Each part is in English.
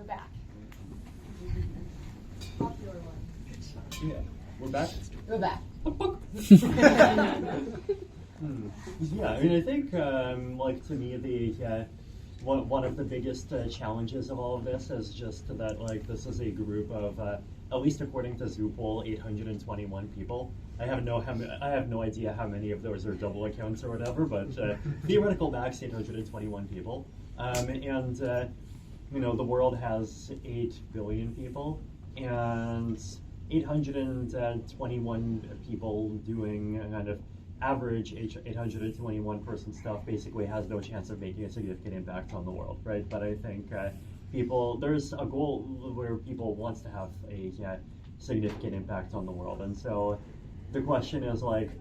back. Popular one. Yeah, we're back. We're back. Yeah, I mean, I think, like, to me, one of the biggest challenges of all of this is just that, like, this is a group of, at least according to ZuPoll, 821 people. I have no idea how many of those are double accounts or whatever, but theoretical max 821 people. You know, the world has 8 billion people, and 821 people doing kind of average 821 person stuff basically has no chance of making a significant impact on the world, right? But I think there's a goal where people wants to have a significant impact on the world, and so the question is like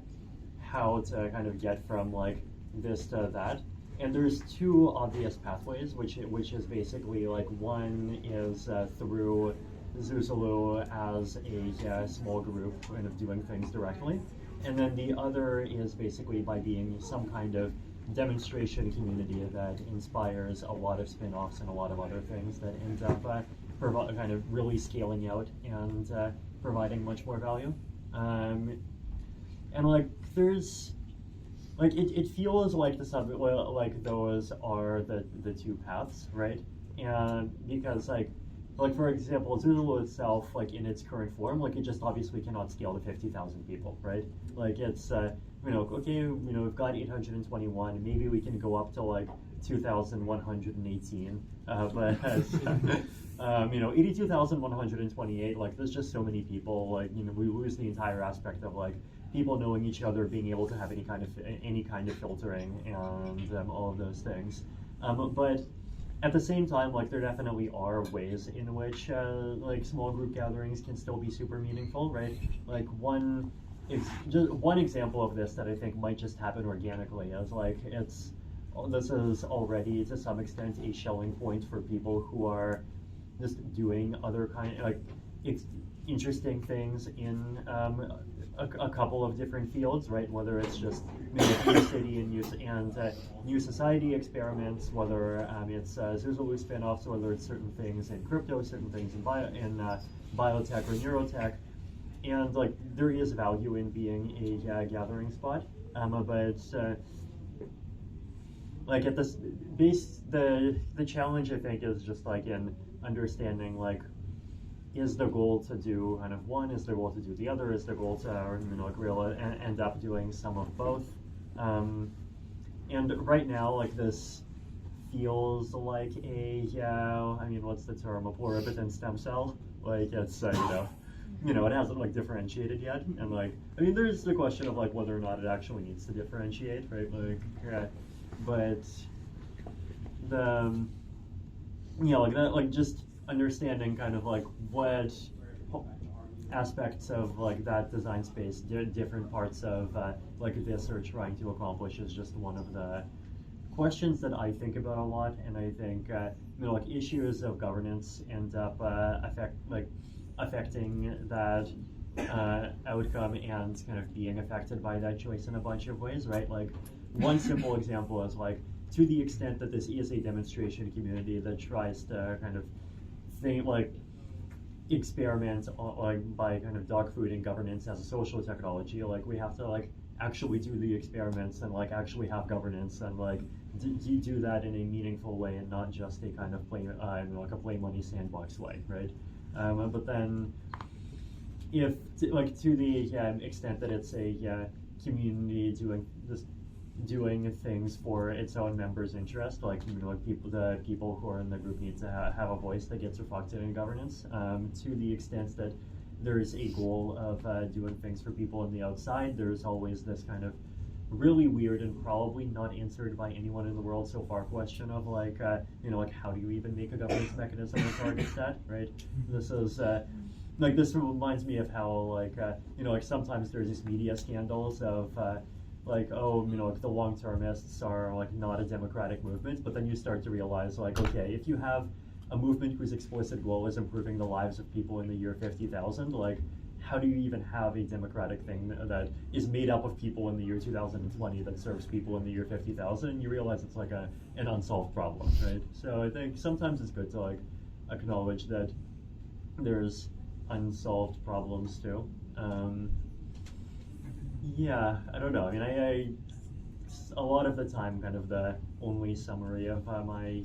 how to kind of get from like this to that. And there's two obvious pathways, which is basically like one is through Zuzalu as a small group kind of doing things directly. And then the other is basically by being some kind of demonstration community that inspires a lot of spin-offs and a lot of other things that ends up kind of really scaling out and providing much more value. And like there's like it feels like those are the two paths, right? And because like for example, Zuzalu itself, like in its current form, like it just obviously cannot scale to 50,000 people, right? Like it's okay, we've got 821, maybe we can go up to like 2,118, but 82,128, like there's just so many people, like we lose the entire aspect of like people knowing each other, being able to have any kind of filtering and all of those things. But at the same time, like there definitely are ways in which like small group gatherings can still be super meaningful, right? Like one example of this that I think might just happen organically is like this is already to some extent a shelling point for people who are just doing other interesting things in a couple of different fields, right? Whether it's just new city and new society experiments, whether it's Zuzalu spin-offs, whether it's certain things in crypto, certain things in biotech or neurotech, and like there is value in being a gathering spot, but like at this base, the challenge I think is just like in understanding like, is the goal to do kind of one, is the goal to do the other, is the goal to really end up doing some of both, and right now like this feels like what's the term, a pluripotent stem cell, like it's it hasn't like differentiated yet, and like there's the question of like whether or not it actually needs to differentiate, right? Like but the like that, like just understanding kind of like what aspects of like that design space different parts of like this are trying to accomplish is just one of the questions that I think about a lot, and I think like issues of governance end up affecting that outcome and kind of being affected by that choice in a bunch of ways, right? Like one simple example is like, to the extent that this is a demonstration community that tries to kind of experiment by kind of dogfooding governance as a social technology, like we have to like actually do the experiments and like actually have governance and like do that in a meaningful way and not just a kind of play money sandbox way, right? But then if to the extent that it's a community doing things for its own members' interest, like the people who are in the group need to have a voice that gets reflected in governance. To the extent that there's a goal of doing things for people on the outside, there's always this kind of really weird and probably not answered by anyone in the world so far question of like how do you even make a governance mechanism that targets that, right? This is this reminds me of how like sometimes there's these media scandals of the long-termists are like not a democratic movement, but then you start to realize like, okay, if you have a movement whose explicit goal is improving the lives of people in the year 50,000, like how do you even have a democratic thing that is made up of people in the year 2020 that serves people in the year 50,000? And you realize it's like an unsolved problem, right? So I think sometimes it's good to like acknowledge that there's unsolved problems too. Yeah, I don't know. I mean, I a lot of the time, kind of the only summary of my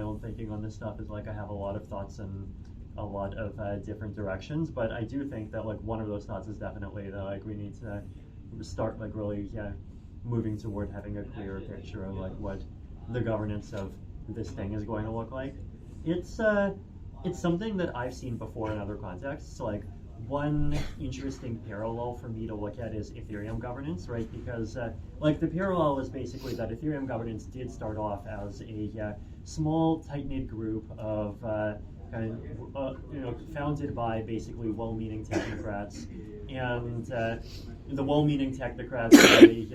own thinking on this stuff is like I have a lot of thoughts in a lot of different directions, but I do think that like one of those thoughts is definitely that like we need to start like really moving toward having a clearer picture of like what the governance of this thing is going to look like. It's something that I've seen before in other contexts. Like one interesting parallel for me to look at is Ethereum governance, right? Because like the parallel is basically that Ethereum governance did start off as a small, tight-knit group of founded by basically well-meaning technocrats, and the well-meaning technocrats really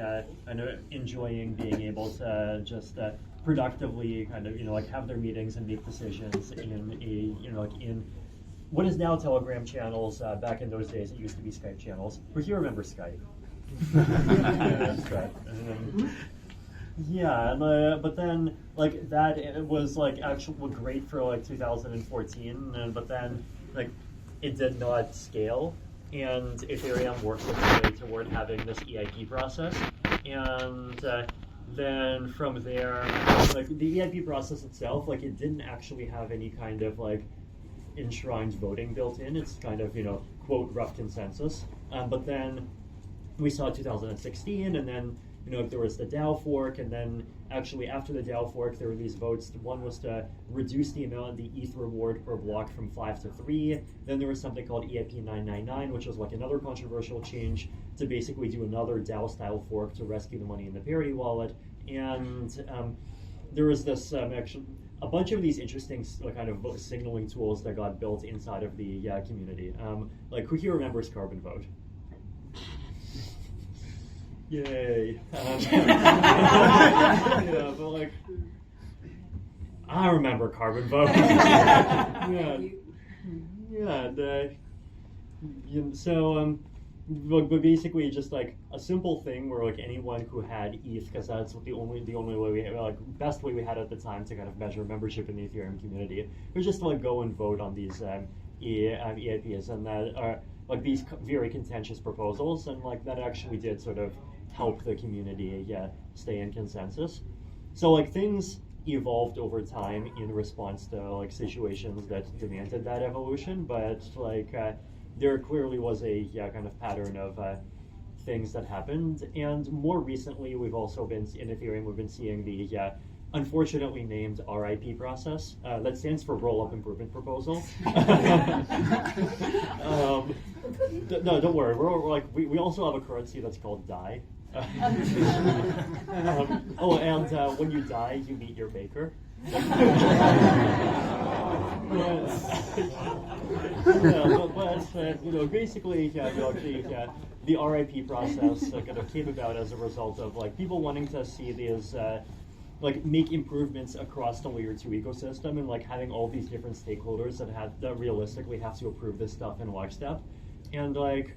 enjoying being able to just productively have their meetings and make decisions in what is now Telegram channels. Back in those days, it used to be Skype channels. But you remember Skype. Yeah, Skype. Yeah, but then like that it was like actually great for like 2014, but then like it did not scale, and Ethereum worked its way toward having this EIP process, and then from there, like the EIP process itself, like it didn't actually have any kind of like enshrined voting built in. It's kind of quote rough consensus, but then we saw 2016, and then there was the DAO fork, and then actually after the DAO fork, there were these votes. One was to reduce the amount of the ETH reward per block from 5 to 3. Then there was something called EIP 999, which was like another controversial change to basically do another DAO-style fork to rescue the money in the Parity wallet. And there was this actually a bunch of these interesting kind of signaling tools that got built inside of the community. Like who here remembers Carbon Vote? Yay. Yeah, but like, I remember Carbon Vote. But basically just like a simple thing where like anyone who had ETH, because that's the only way we had, like best way we had at the time to kind of measure membership in the Ethereum community, was just to like go and vote on these EIPs, and that are like these very contentious proposals, and like that actually did sort of help the community stay in consensus. So like things evolved over time in response to like situations that demanded that evolution, but like there clearly was a kind of pattern of things that happened. And more recently, we've also been in Ethereum, we've been seeing the unfortunately named RIP process. That stands for Roll-Up Improvement Proposal. No, don't worry. We're like we also have a currency that's called DAI. And when you die, you meet your baker. Basically, the RIP process kind of came about as a result of like people wanting to see these like make improvements across the layer 2 ecosystem, and like having all these different stakeholders that realistically have to approve this stuff in lockstep, and like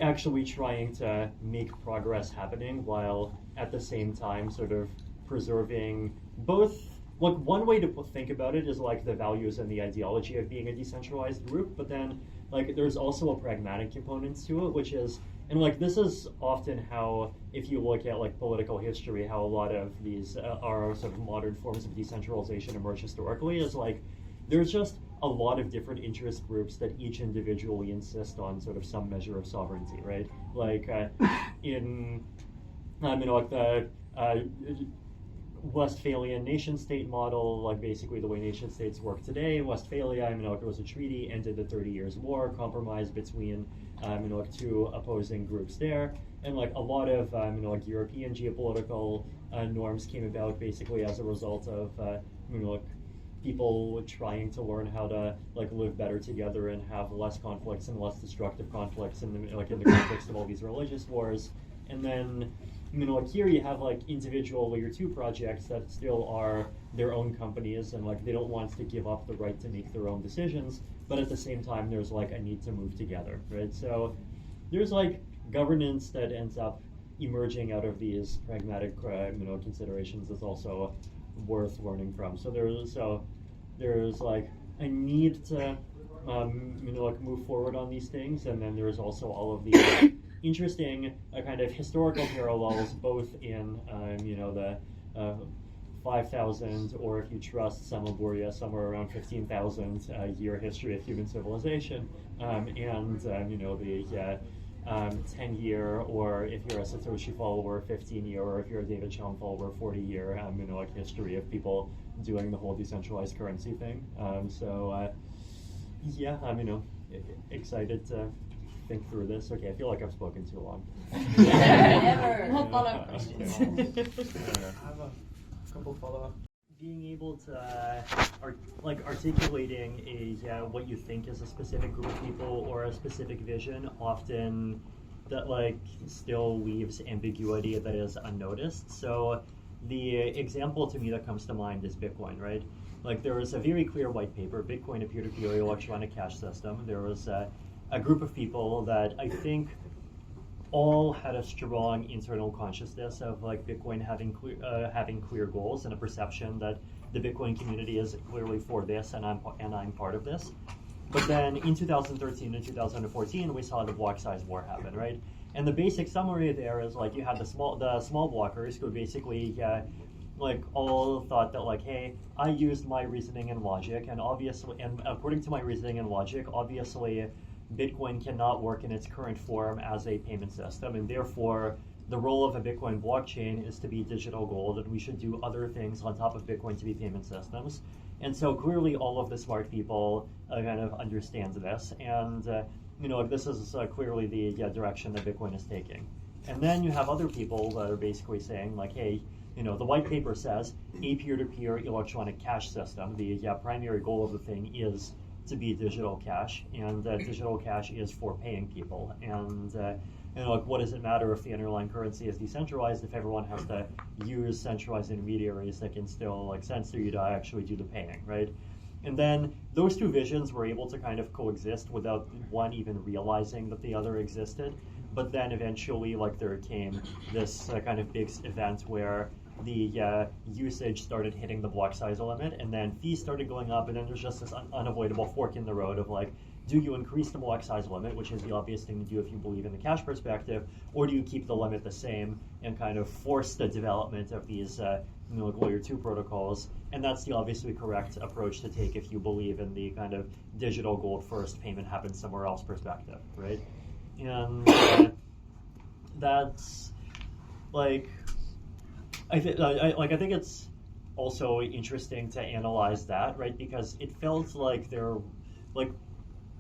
actually trying to make progress happening while at the same time sort of preserving both. Like one way to think about it is like the values and the ideology of being a decentralized group, but then like there's also a pragmatic component to it, which is, and like this is often how, if you look at like political history, how a lot of these are sort of modern forms of decentralization emerge historically, is like there's just a lot of different interest groups that each individually insist on sort of some measure of sovereignty, right? Like in like the Westphalian nation-state model, like basically the way nation-states work today. Westphalia, it was a treaty, ended the 30 Years' War, compromise between two opposing groups there, and like a lot of like European geopolitical norms came about basically as a result of people trying to learn how to like live better together and have less conflicts and less destructive conflicts in the context of all these religious wars. And then here you have like individual layer 2 projects that still are their own companies, and like they don't want to give up the right to make their own decisions, but at the same time there's like a need to move together, right? So there's like governance that ends up emerging out of these pragmatic considerations is also worth learning from. So there's like a need to like move forward on these things, and then there's also all of the interesting kind of historical parallels, both in the 5,000, or if you trust Samaburia, somewhere around 15,000 year history of human civilization, and the 10-year, or if you're a Satoshi follower, 15-year, or if you're a David Chaum follower, 40-year, like history of people doing the whole decentralized currency thing. Yeah, I'm excited to think through this. Okay, I feel like I've spoken too long. Never. No follow-up questions. I have a couple follow-up. Being able to articulating what you think is a specific group of people or a specific vision, often that still leaves ambiguity that is unnoticed. So the example to me that comes to mind is Bitcoin, right? Like, there was a very clear white paper, Bitcoin, a peer-to-peer electronic cash system. There was a group of people that I think all had a strong internal consciousness of Bitcoin having clear goals, and a perception that the Bitcoin community is clearly for this, and I'm part of this. But then in 2013 and 2014, we saw the block size war happen, right? And the basic summary there is you had the small blockers who basically all thought that hey, I used my reasoning and logic, and according to my reasoning and logic, obviously Bitcoin cannot work in its current form as a payment system, and therefore the role of a Bitcoin blockchain is to be digital gold, and we should do other things on top of Bitcoin to be payment systems. And so clearly all of the smart people kind of understand this, and this is clearly the direction that Bitcoin is taking. And then you have other people that are basically saying hey, the white paper says a peer-to-peer electronic cash system, the primary goal of the thing is to be digital cash, and digital cash is for paying people. And what does it matter if the underlying currency is decentralized if everyone has to use centralized intermediaries that can still censor you to actually do the paying, right? And then those two visions were able to kind of coexist without one even realizing that the other existed. But then eventually there came this kind of big event where the usage started hitting the block size limit, and then fees started going up, and then there's just this unavoidable fork in the road of do you increase the block size limit, which is the obvious thing to do if you believe in the cash perspective, or do you keep the limit the same and kind of force the development of these layer 2 protocols? And that's the obviously correct approach to take if you believe in the kind of digital gold first, payment happens somewhere else perspective, right? And that's I think it's also interesting to analyze that, right? Because it felt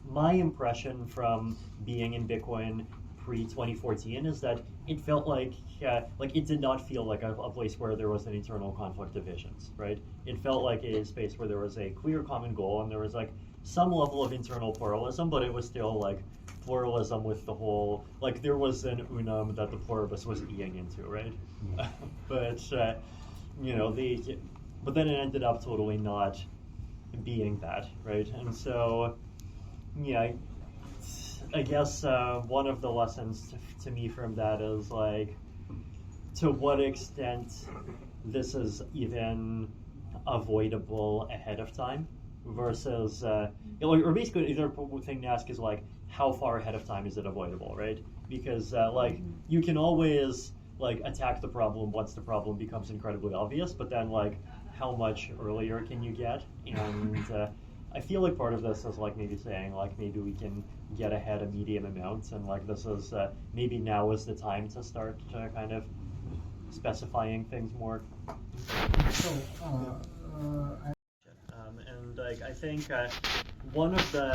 my impression from being in Bitcoin pre-2014 is that it felt it did not feel like a place where there was an internal conflict of visions, right? It felt like a space where there was a clear common goal, and there was some level of internal pluralism, but it was still pluralism with the whole, there was an unum that the pluribus was eating into, right? But but then it ended up totally not being that, right? And so, yeah, I guess one of the lessons to me from that is to what extent this is even avoidable ahead of time versus, or basically the other thing to ask is how far ahead of time is it avoidable, right? Because you can always attack the problem once the problem becomes incredibly obvious, but then how much earlier can you get? And I feel part of this is maybe saying maybe we can get ahead a medium amount, and this is maybe now is the time to start kind of specifying things more. So, and I think one of the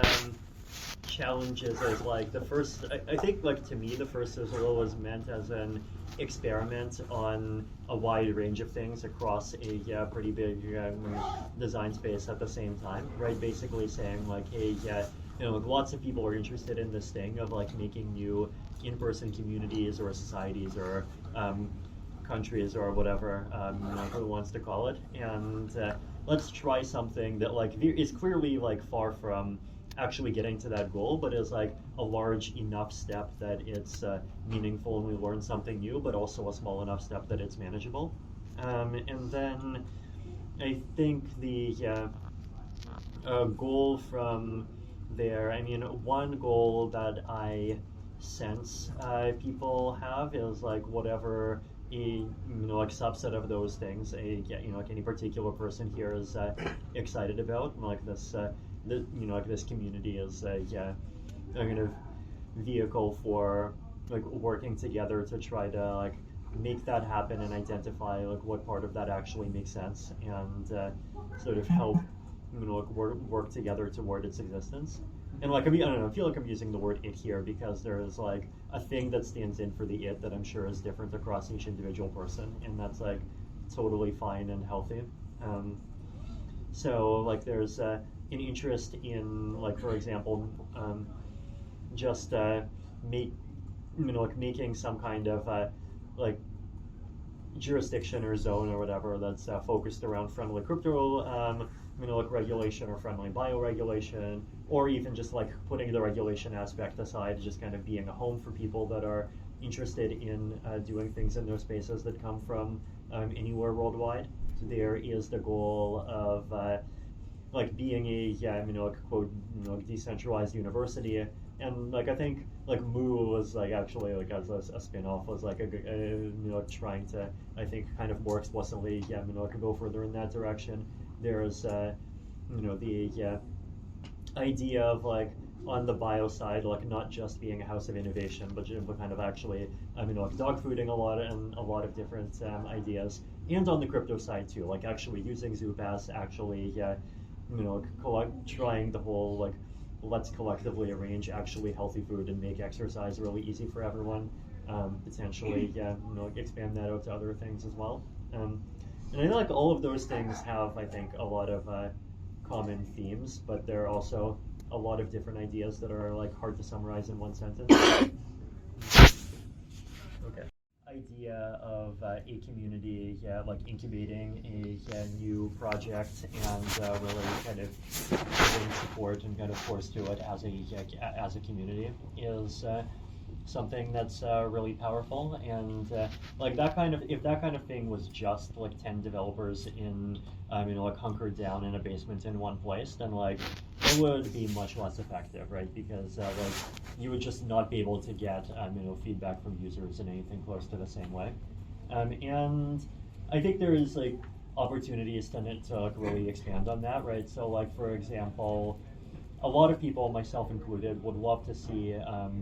challenges is the first, I think to me the first Zuzalu was meant as an experiment on a wide range of things across a pretty big design space at the same time, right? Basically saying hey, lots of people are interested in this thing of making new in-person communities or societies or countries or whatever who wants to call it, and let's try something that is clearly far from actually getting to that goal, but is a large enough step that it's meaningful and we learn something new, but also a small enough step that it's manageable. And then I think the a goal from there. I mean, one goal that I sense people have is like whatever like subset of those things like any particular person here is excited about, like this like this community is a kind of vehicle for like working together to try to like make that happen and identify like what part of that actually makes sense and sort of help like work together toward its existence. And like I don't know, I feel like I'm using the word it here because there is like a thing that stands in for the it that I'm sure is different across each individual person, and that's like totally fine and healthy. So like there's an interest in like, for example, just like making some kind of like jurisdiction or zone or whatever that's focused around friendly crypto like regulation or friendly bioregulation, or even just like putting the regulation aspect aside, just kind of being a home for people that are interested in doing things in those spaces that come from anywhere worldwide. So there is the goal of like being a like quote decentralized university. And like I think like Moo was like actually like as a spin-off was like trying to I think kind of more explicitly like go further in that direction. There's the idea of like on the bio side, like not just being a house of innovation, but kind of actually like dog fooding a lot of different ideas, and on the crypto side too, like actually using Zoop as actually trying the whole like let's collectively arrange actually healthy food and make exercise really easy for everyone. Potentially expand that out to other things as well. And I feel like all of those things have, I think, a lot of common themes, but there are also a lot of different ideas that are like hard to summarize in one sentence. Okay. Idea of a community, like incubating a new project and really kind of giving support and kind of force to it as a community is something that's really powerful. And like that kind of, if that kind of thing was just like 10 developers in like hunkered down in a basement in one place, then like it would be much less effective, right? Because like you would just not be able to get feedback from users in anything close to the same way. And I think there is like opportunities to like really expand on that, right? So like for example, a lot of people, myself included, would love to see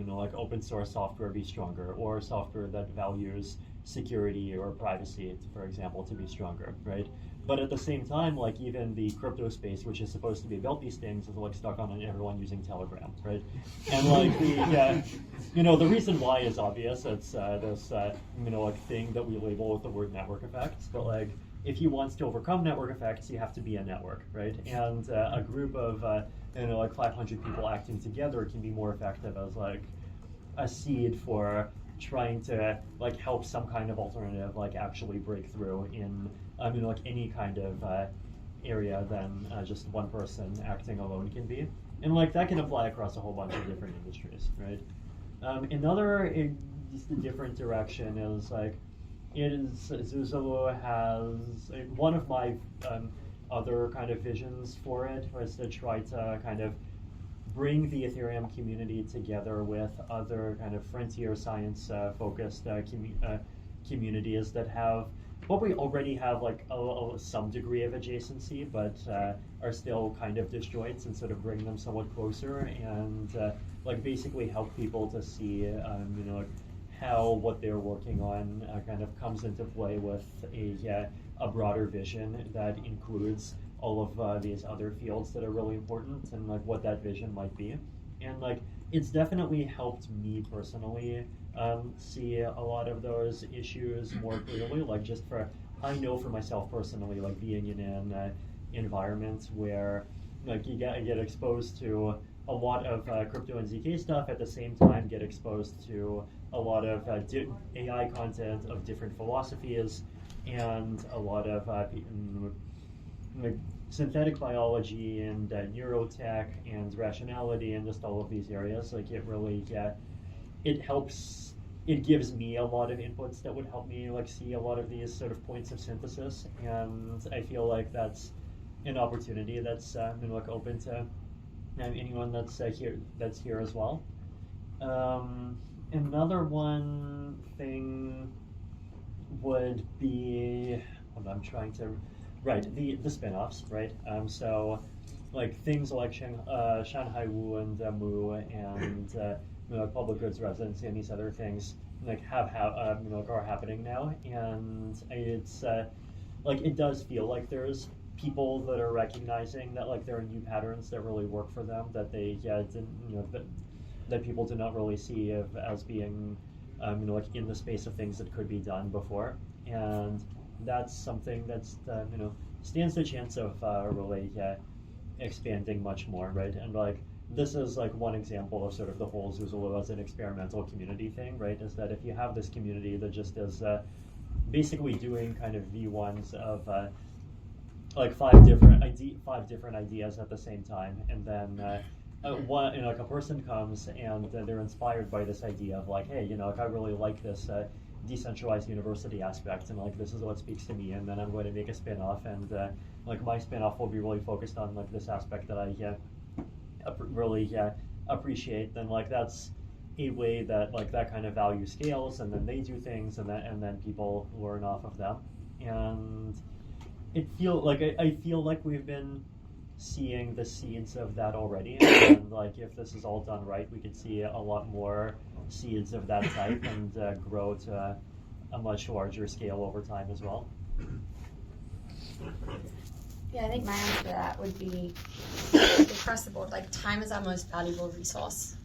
like open source software be stronger, or software that values security or privacy, for example, to be stronger, right? But at the same time, like even the crypto space, which is supposed to be about these things, is like stuck on everyone using Telegram, right? And like the reason why is obvious. It's this like thing that we label with the word network effects. But like if you want to overcome network effects, you have to be a network, right? And a group of like 500 people acting together can be more effective as like a seed for trying to like help some kind of alternative like actually break through in like any kind of area than just one person acting alone can be. And like that can apply across a whole bunch of different industries, right? Another just a different direction is like Zuzalu has one of my other kind of visions for it was to try to kind of bring the Ethereum community together with other kind of frontier science focused communities that have what we already have like some degree of adjacency, but are still kind of disjoints, and sort of bring them somewhat closer and like basically help people to see how what they're working on kind of comes into play with a broader vision that includes all of these other fields that are really important, and like what that vision might be. And like it's definitely helped me personally see a lot of those issues more clearly. Like just I know for myself personally, like being in an environment where like you get exposed to a lot of crypto and ZK stuff, at the same time get exposed to a lot of AI content of different philosophies, and a lot of like synthetic biology and neurotech and rationality and just all of these areas. Like it really it helps, it gives me a lot of inputs that would help me like see a lot of these sort of points of synthesis, and I feel like that's an opportunity that's like open to anyone that's here as well. Another one thing would be, I'm trying to, right, the spin-offs, right? So like things like Shanghai Wu and Mu and public goods residency and these other things like are happening now, and it's like it does feel like there's people that are recognizing that like there are new patterns that really work for them that they didn't that people did not really see as being like in the space of things that could be done before, and that's something that's stands the chance of really expanding much more, right? And like this is like one example of sort of the whole Zuzalu as an experimental community thing, right? Is that if you have this community that just is basically doing kind of V1s of like five different ideas at the same time, and then like a person comes and they're inspired by this idea of like, hey, like I really like this decentralized university aspect, and like this is what speaks to me, and then I'm going to make a spin-off, and like my spin-off will be really focused on like this aspect that I really appreciate. Then like that's a way that like that kind of value scales, and then they do things, and then people learn off of them, and I feel like we've been seeing the seeds of that already, and like if this is all done right, we could see a lot more seeds of that type and grow to a much larger scale over time as well. Yeah, I think my answer to that would be across the board, like time is our most valuable resource.